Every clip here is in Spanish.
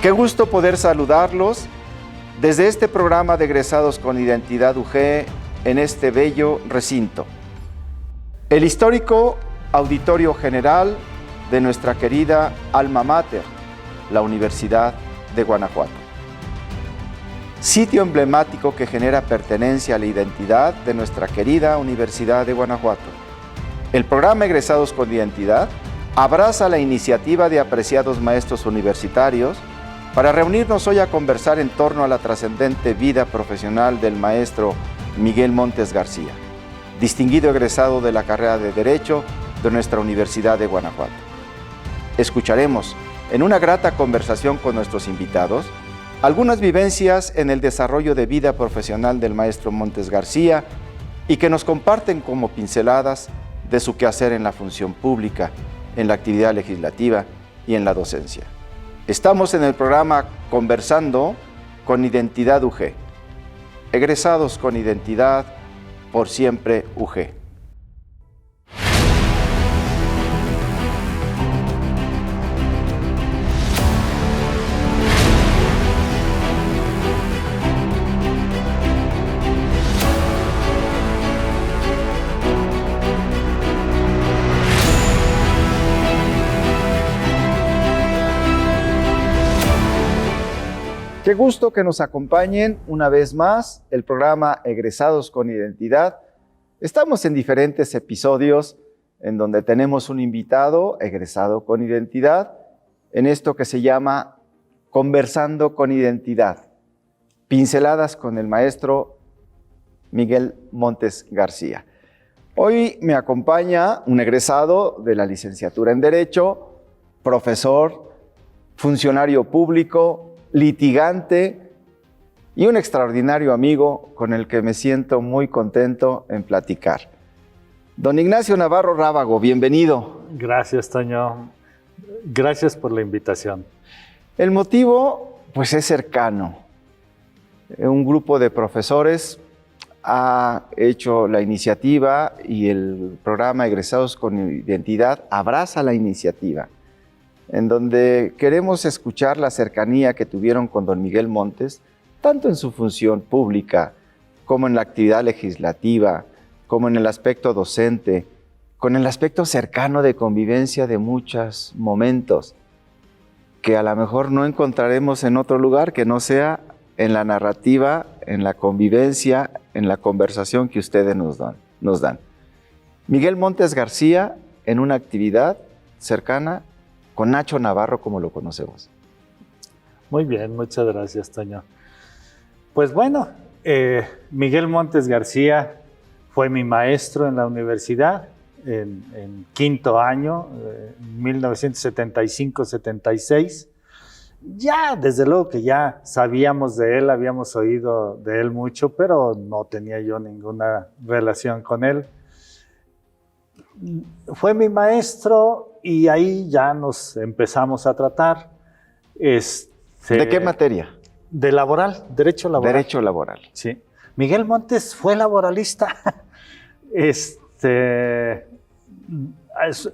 Qué gusto poder saludarlos desde este programa de Egresados con Identidad UG en este bello recinto. El histórico Auditorio General de nuestra querida Alma Mater, la Universidad de Guanajuato. Sitio emblemático que genera pertenencia a la identidad de nuestra querida Universidad de Guanajuato. El programa Egresados con Identidad abraza la iniciativa de apreciados maestros universitarios para reunirnos hoy a conversar en torno a la trascendente vida profesional del maestro Miguel Montes García, distinguido egresado de la carrera de Derecho de nuestra Universidad de Guanajuato. Escucharemos, en una grata conversación con nuestros invitados, algunas vivencias en el desarrollo de vida profesional del maestro Montes García y que nos comparten como pinceladas de su quehacer en la función pública, en la actividad legislativa y en la docencia. Estamos en el programa Conversando con Identidad UG. Egresados con Identidad, por siempre UG. Qué gusto que nos acompañen una vez más el programa Egresados con Identidad. Estamos en diferentes episodios en donde tenemos un invitado egresado con identidad en esto que se llama Conversando con Identidad. Pinceladas con el maestro Miguel Montes García. Hoy me acompaña un egresado de la licenciatura en Derecho, profesor, funcionario público, litigante y un extraordinario amigo con el que me siento muy contento en platicar. Don Ignacio Navarro Rábago, bienvenido. Gracias, Toño. Gracias por la invitación. El motivo, pues, es cercano. Un grupo de profesores ha hecho la iniciativa y el programa Egresados con Identidad abraza la iniciativa, en donde queremos escuchar la cercanía que tuvieron con don Miguel Montes, tanto en su función pública, como en la actividad legislativa, como en el aspecto docente, con el aspecto cercano de convivencia de muchos momentos, que a lo mejor no encontraremos en otro lugar que no sea en la narrativa, en la convivencia, en la conversación que ustedes nos dan. Miguel Montes García, en una actividad cercana con Nacho Navarro, como lo conocemos. Muy bien, muchas gracias, Toño. Pues bueno, Miguel Montes García fue mi maestro en la universidad en quinto año, 1975-76. Ya, desde luego que ya sabíamos de él, habíamos oído de él mucho, pero no tenía yo ninguna relación con él. Fue mi maestro y ahí ya nos empezamos a tratar. ¿De qué materia? De laboral, derecho laboral. Derecho laboral. Sí. Miguel Montes fue laboralista.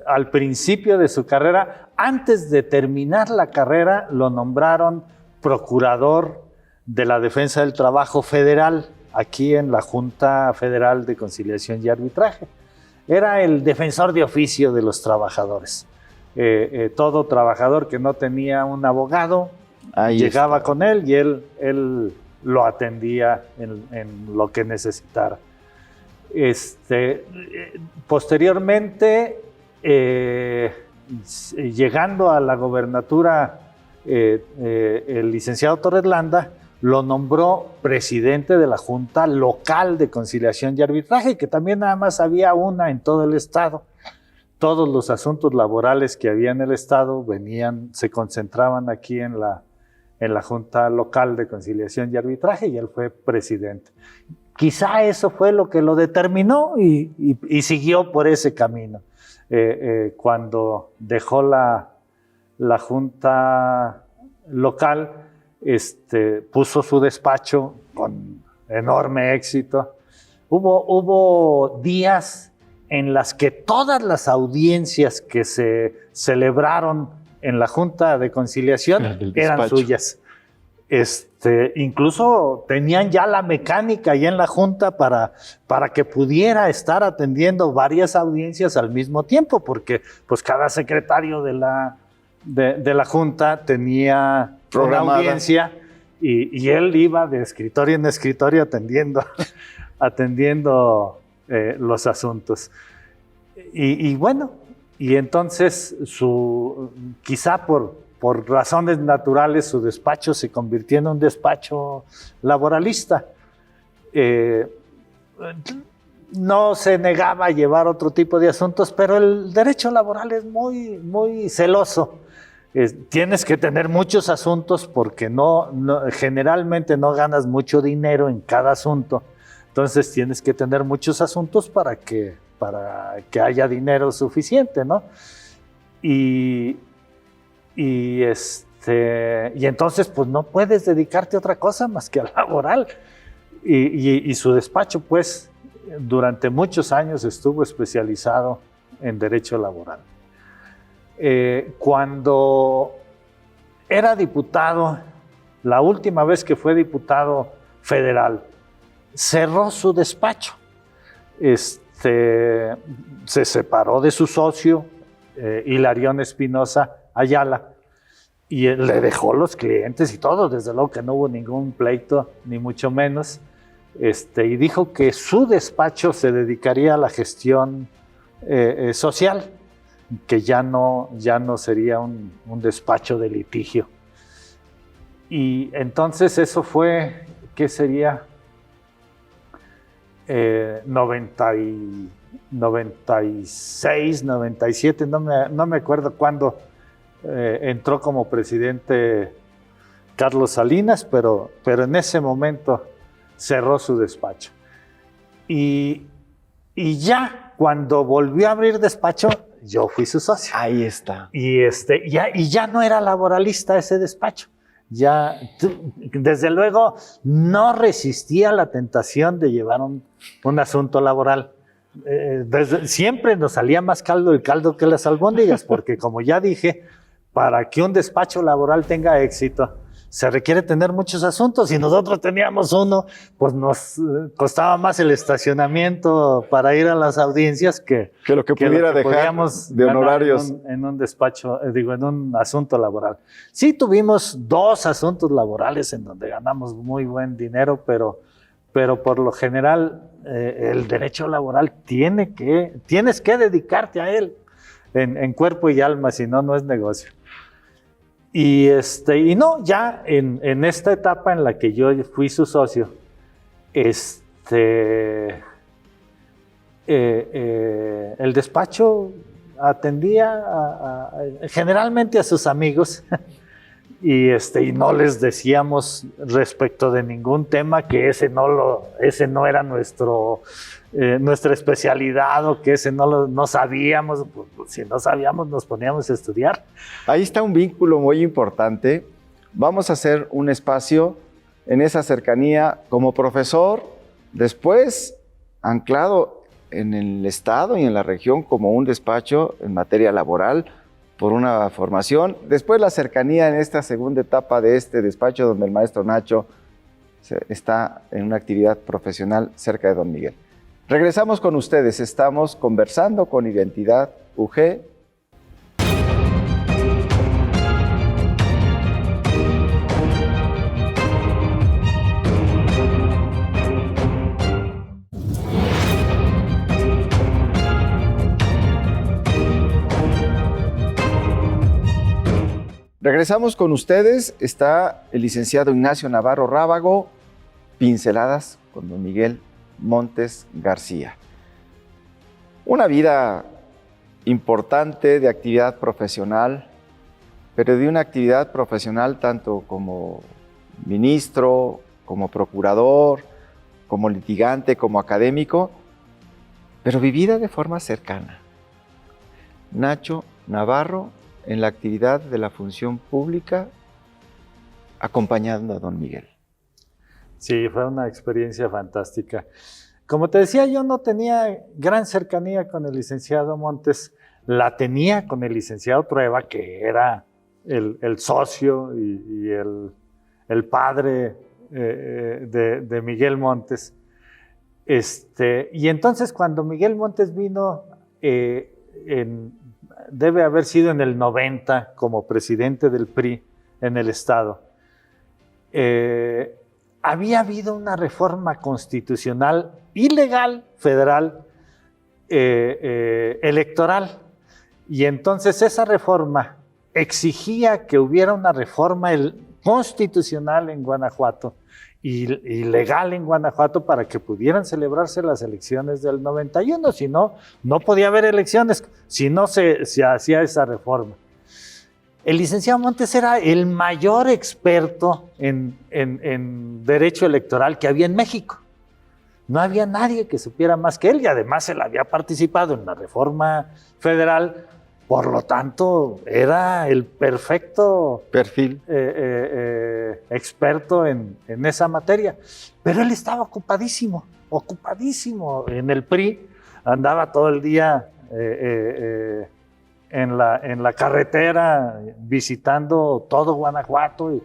Al principio de su carrera, antes de terminar la carrera, lo nombraron procurador de la Defensa del Trabajo Federal, aquí en la Junta Federal de Conciliación y Arbitraje. Era el defensor de oficio de los trabajadores. Todo trabajador que no tenía un abogado llegaba con él y él lo atendía en lo que necesitara. Posteriormente, llegando a la gobernatura, el licenciado Torres Landa lo nombró presidente de la Junta Local de Conciliación y Arbitraje, que también nada más había una en todo el estado. Todos los asuntos laborales que había en el estado se concentraban aquí en la Junta Local de Conciliación y Arbitraje, y él fue presidente. Quizá eso fue lo que lo determinó y siguió por ese camino. Cuando dejó la Junta Local, puso su despacho con enorme éxito. Hubo días en las que todas las audiencias que se celebraron en la Junta de Conciliación eran suyas. Incluso tenían ya la mecánica ahí en la Junta para que pudiera estar atendiendo varias audiencias al mismo tiempo, porque pues cada secretario de la Junta tenía una audiencia y él iba de escritorio en escritorio atendiendo los asuntos. Y bueno, y entonces quizá por razones naturales su despacho se convirtió en un despacho laboralista. No se negaba a llevar otro tipo de asuntos, pero el derecho laboral es muy, muy celoso. Tienes que tener muchos asuntos porque generalmente no ganas mucho dinero en cada asunto. Entonces tienes que tener muchos asuntos para que haya dinero suficiente, ¿no? Y entonces pues no puedes dedicarte a otra cosa más que a laboral. Y su despacho pues durante muchos años estuvo especializado en derecho laboral. Cuando era diputado, la última vez que fue diputado federal, cerró su despacho. Se separó de su socio, Hilarión Espinosa Ayala, y le dejó los clientes y todo. Desde luego que no hubo ningún pleito, ni mucho menos. Y dijo que su despacho se dedicaría a la gestión social, que ya no sería un despacho de litigio. Y entonces eso fue, ¿qué sería? 96, 97, no me acuerdo cuándo entró como presidente Carlos Salinas, pero en ese momento cerró su despacho. Y ya cuando volvió a abrir despacho, yo fui su socio. Ahí está. Y ya no era laboralista ese despacho. Ya, desde luego, no resistía la tentación de llevar un asunto laboral. Siempre nos salía más caldo el caldo que las albóndigas, porque como ya dije, para que un despacho laboral tenga éxito, se requiere tener muchos asuntos, y nosotros teníamos uno, pues nos costaba más el estacionamiento para ir a las audiencias que lo que pudiera dejar de honorarios en un despacho, en un asunto laboral. Sí tuvimos 2 asuntos laborales en donde ganamos muy buen dinero, pero por lo general el derecho laboral tienes que dedicarte a él en cuerpo y alma, si no, no es negocio. Y no, ya en esta etapa en la que yo fui su socio, el despacho atendía generalmente a sus amigos y no les decíamos respecto de ningún tema que ese no era nuestra especialidad, o que ese no sabíamos. Pues, si no sabíamos, nos poníamos a estudiar. Ahí está un vínculo muy importante. Vamos a hacer un espacio en esa cercanía como profesor, después anclado en el estado y en la región como un despacho en materia laboral por una formación, después la cercanía en esta segunda etapa de este despacho donde el maestro Nacho está en una actividad profesional cerca de Don Miguel. Regresamos con ustedes, estamos conversando con Identidad UG. Regresamos con ustedes, está el licenciado Ignacio Navarro Rábago, pinceladas con Don Miguel Montes García. Una vida importante de actividad profesional, pero de una actividad profesional tanto como ministro, como procurador, como litigante, como académico, pero vivida de forma cercana. Nacho Navarro en la actividad de la función pública, acompañando a Don Miguel. Sí, fue una experiencia fantástica. Como te decía, yo no tenía gran cercanía con el licenciado Montes, la tenía con el licenciado Trueba, que era el socio y el padre de Miguel Montes. Y entonces cuando Miguel Montes vino, debe haber sido en el 90 como presidente del PRI en el estado, había habido una reforma constitucional ilegal federal electoral, y entonces esa reforma exigía que hubiera una reforma constitucional en Guanajuato y legal en Guanajuato para que pudieran celebrarse las elecciones del 91. Si no, no podía haber elecciones si no se hacía esa reforma. El licenciado Montes era el mayor experto en derecho electoral que había en México. No había nadie que supiera más que él, y además él había participado en la reforma federal. Por lo tanto, era el perfecto perfil, experto en esa materia. Pero él estaba ocupadísimo en el PRI. Andaba todo el día en la carretera visitando todo Guanajuato.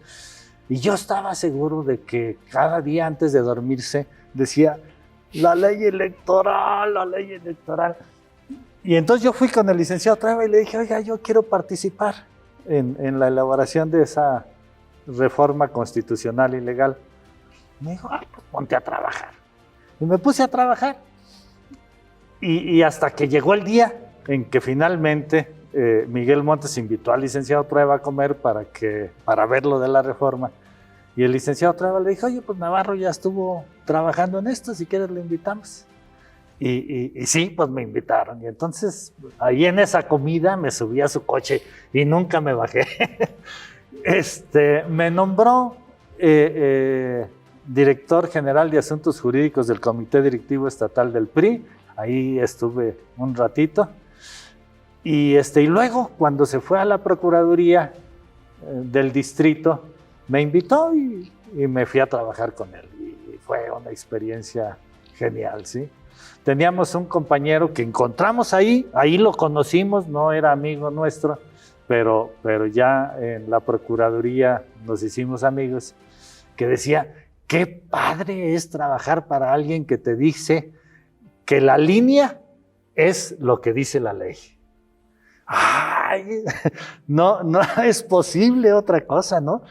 Y yo estaba seguro de que cada día antes de dormirse decía: la ley electoral, la ley electoral. Y entonces yo fui con el licenciado Trueba y le dije: oiga, yo quiero participar en la elaboración de esa reforma constitucional y legal. Me dijo: pues ponte a trabajar. Y me puse a trabajar. Y hasta que llegó el día en que finalmente Miguel Montes invitó al licenciado Trueba a comer para ver lo de la reforma. Y el licenciado Trueba le dijo: oye, pues Navarro ya estuvo trabajando en esto, si quieres le invitamos. Y sí, pues me invitaron. Y entonces ahí en esa comida me subí a su coche y nunca me bajé. Me nombró director general de Asuntos Jurídicos del Comité Directivo Estatal del PRI. Ahí estuve un ratito. Y luego, cuando se fue a la Procuraduría del Distrito, me invitó y me fui a trabajar con él. Y fue una experiencia genial, ¿sí? Teníamos un compañero que encontramos ahí lo conocimos, no era amigo nuestro, pero ya en la Procuraduría nos hicimos amigos, que decía: qué padre es trabajar para alguien que te dice que la línea es lo que dice la ley. Ay, no es posible otra cosa, ¿no?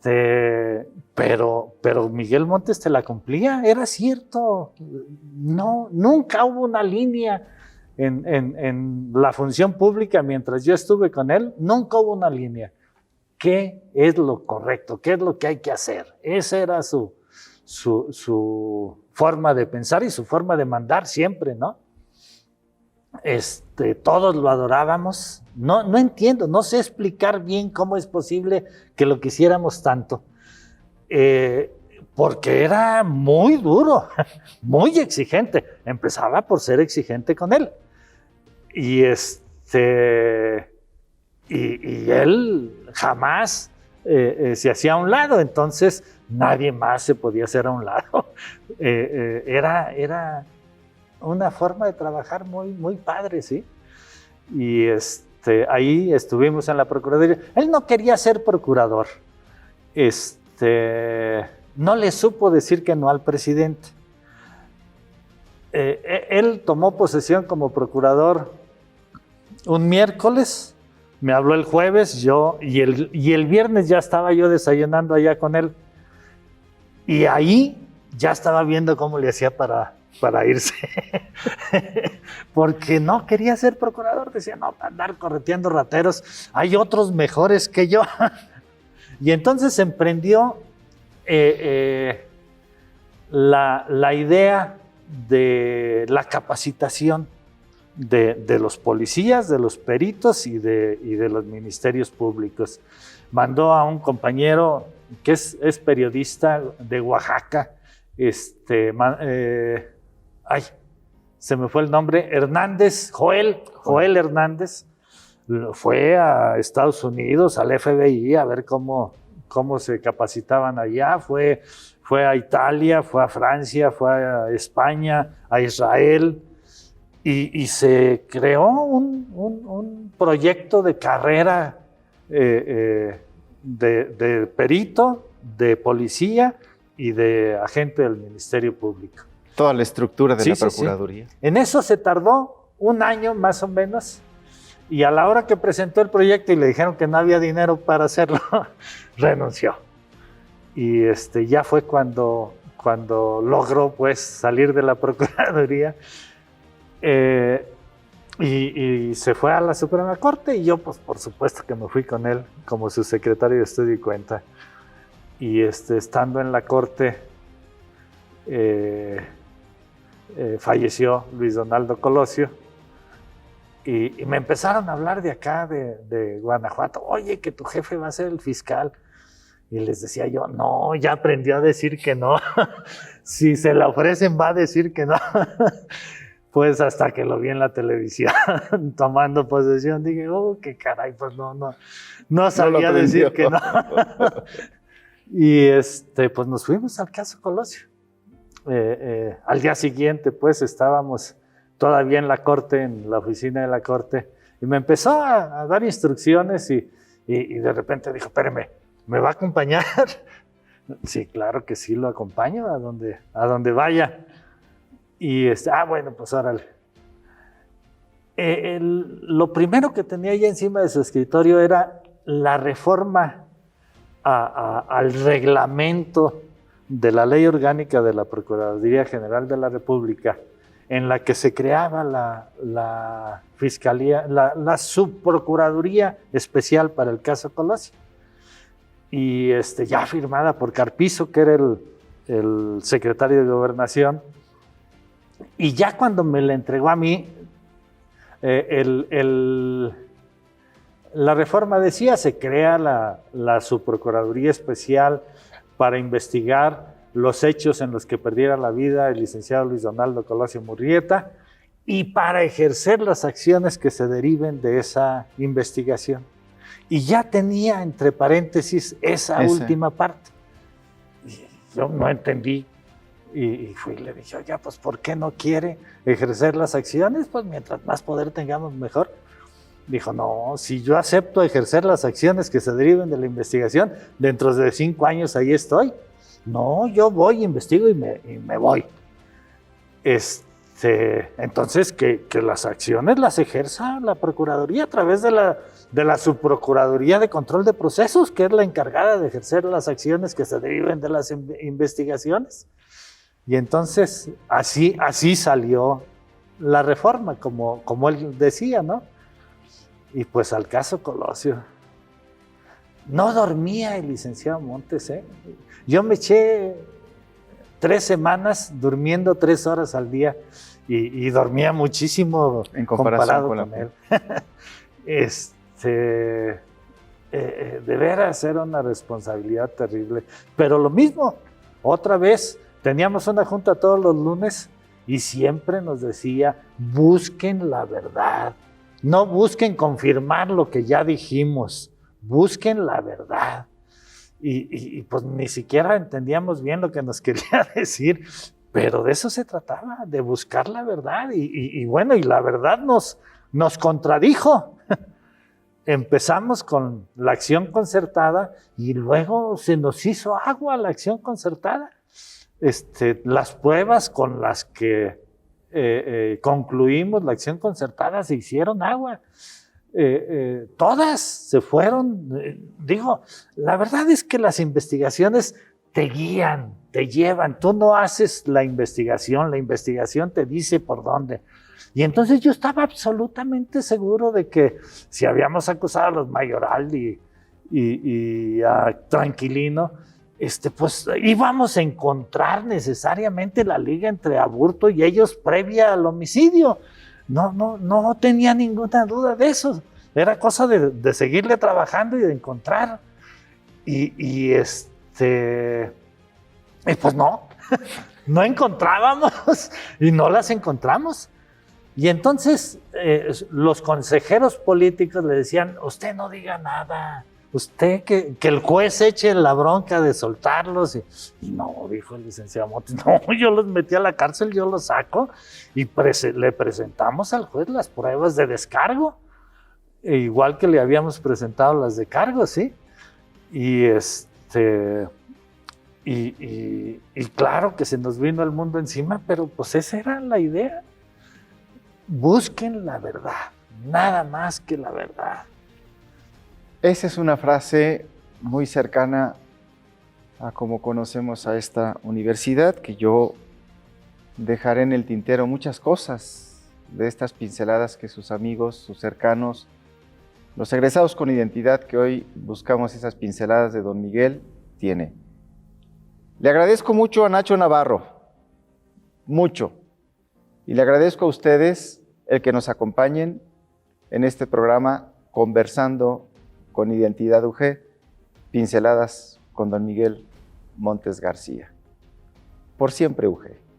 Pero Miguel Montes te la cumplía, era cierto. No, nunca hubo una línea en la función pública mientras yo estuve con él, nunca hubo una línea. ¿Qué es lo correcto? ¿Qué es lo que hay que hacer? Esa era su forma de pensar y su forma de mandar siempre, ¿no? Todos lo adorábamos. No entiendo, no sé explicar bien cómo es posible que lo quisiéramos tanto. Porque era muy duro, muy exigente. Empezaba por ser exigente con él. Y él jamás se hacía a un lado, entonces nadie más se podía hacer a un lado. Era una forma de trabajar muy, muy padre, ¿sí? Y ahí estuvimos en la Procuraduría. Él no quería ser procurador. No le supo decir que no al presidente. Él tomó posesión como procurador un miércoles, me habló el jueves, y el viernes ya estaba yo desayunando allá con él. Y ahí ya estaba viendo cómo le hacía para irse. Porque no quería ser procurador, decía: no, para andar correteando rateros, hay otros mejores que yo. Y entonces emprendió la idea de la capacitación de los policías, de los peritos y de los ministerios públicos. Mandó a un compañero que es periodista de Oaxaca, se me fue el nombre, Hernández, Joel Hernández. Fue a Estados Unidos, al FBI, a ver cómo se capacitaban allá. Fue a Italia, fue a Francia, fue a España, a Israel, y se creó un proyecto de carrera de perito, de policía y de agente del Ministerio Público. Toda la estructura de Sí, la sí, Procuraduría. sí. En eso se tardó un año más o menos, y a la hora que presentó el proyecto y le dijeron que no había dinero para hacerlo, renunció. Y ya fue cuando logró pues salir de la Procuraduría, y se fue a la Suprema Corte, y yo pues por supuesto que me fui con él como su secretario de Estudio y Cuenta. Y estando en la Corte, falleció Luis Donaldo Colosio, y me empezaron a hablar de acá, de Guanajuato. Oye, que tu jefe va a ser el fiscal. Y les decía yo, no, ya aprendió a decir que no. Si se le ofrecen, va a decir que no. Pues hasta que lo vi en la televisión tomando posesión, dije, oh, qué caray, pues no sabía decir que no. Y pues nos fuimos al caso Colosio. Al día siguiente, pues estábamos todavía en la corte, en la oficina de la corte, y me empezó a dar instrucciones, y de repente dijo, espérame, ¿me va a acompañar? Sí, claro que sí, lo acompaño a donde vaya. Y bueno, pues órale. Lo primero que tenía ya encima de su escritorio era la reforma al reglamento de la Ley Orgánica de la Procuraduría General de la República, en la que se creaba la Fiscalía, la Subprocuraduría Especial para el caso Colosio. Y ya firmada por Carpizo, que era el secretario de Gobernación. Y ya cuando me la entregó a mí, la reforma decía, se crea la Subprocuraduría Especial para investigar los hechos en los que perdiera la vida el licenciado Luis Donaldo Colosio Murrieta, y para ejercer las acciones que se deriven de esa investigación. Y ya tenía entre paréntesis esa última parte. Y yo no entendí. Y fui y le dije, oye, pues ¿por qué no quiere ejercer las acciones? Pues mientras más poder tengamos, mejor. Dijo, no, si yo acepto ejercer las acciones que se deriven de la investigación, dentro de 5 años ahí estoy. No, yo voy, investigo y me voy. Entonces, que las acciones las ejerza la Procuraduría a través de la Subprocuraduría de Control de Procesos, que es la encargada de ejercer las acciones que se deriven de las investigaciones. Y entonces, así salió la reforma, como él decía, ¿no? Y pues al caso Colosio. No dormía el licenciado Montes, ¿eh? Yo me eché 3 semanas durmiendo 3 horas al día, y dormía muchísimo en comparación comparado con él. De veras era una responsabilidad terrible. Pero lo mismo, otra vez, teníamos una junta todos los lunes y siempre nos decía, busquen la verdad, no busquen confirmar lo que ya dijimos, busquen la verdad. Y pues ni siquiera entendíamos bien lo que nos quería decir, pero de eso se trataba, de buscar la verdad. Y bueno, y la verdad nos contradijo. Empezamos con la acción concertada y luego se nos hizo agua la acción concertada. Las pruebas con las que concluimos la acción concertada se hicieron agua. Todas se fueron. La verdad es que las investigaciones te guían, te llevan. Tú no haces la investigación te dice por dónde. Y entonces yo estaba absolutamente seguro de que si habíamos acusado a los Mayoral y a Tranquilino, pues íbamos a encontrar necesariamente la liga entre Aburto y ellos previa al homicidio. No tenía ninguna duda de eso. Era cosa de seguirle trabajando y de encontrar. Y pues no encontrábamos y no las encontramos. Y entonces los consejeros políticos le decían, usted no diga nada, usted que el juez eche la bronca de soltarlos. Y no, dijo el licenciado Montes, no, yo los metí a la cárcel, yo los saco y le presentamos al juez las pruebas de descargo. igual que le habíamos presentado las de cargo, ¿sí? Y y claro que se nos vino el mundo encima, pero pues esa era la idea. Busquen la verdad, nada más que la verdad. Esa es una frase muy cercana a cómo conocemos a esta universidad, que yo dejaré en el tintero muchas cosas de estas pinceladas que sus amigos, sus cercanos, los egresados con identidad que hoy buscamos esas pinceladas de don Miguel, tiene. Le agradezco mucho a Nacho Navarro, mucho, y le agradezco a ustedes el que nos acompañen en este programa Conversando con Identidad UG, pinceladas con don Miguel Montes García. Por siempre UG.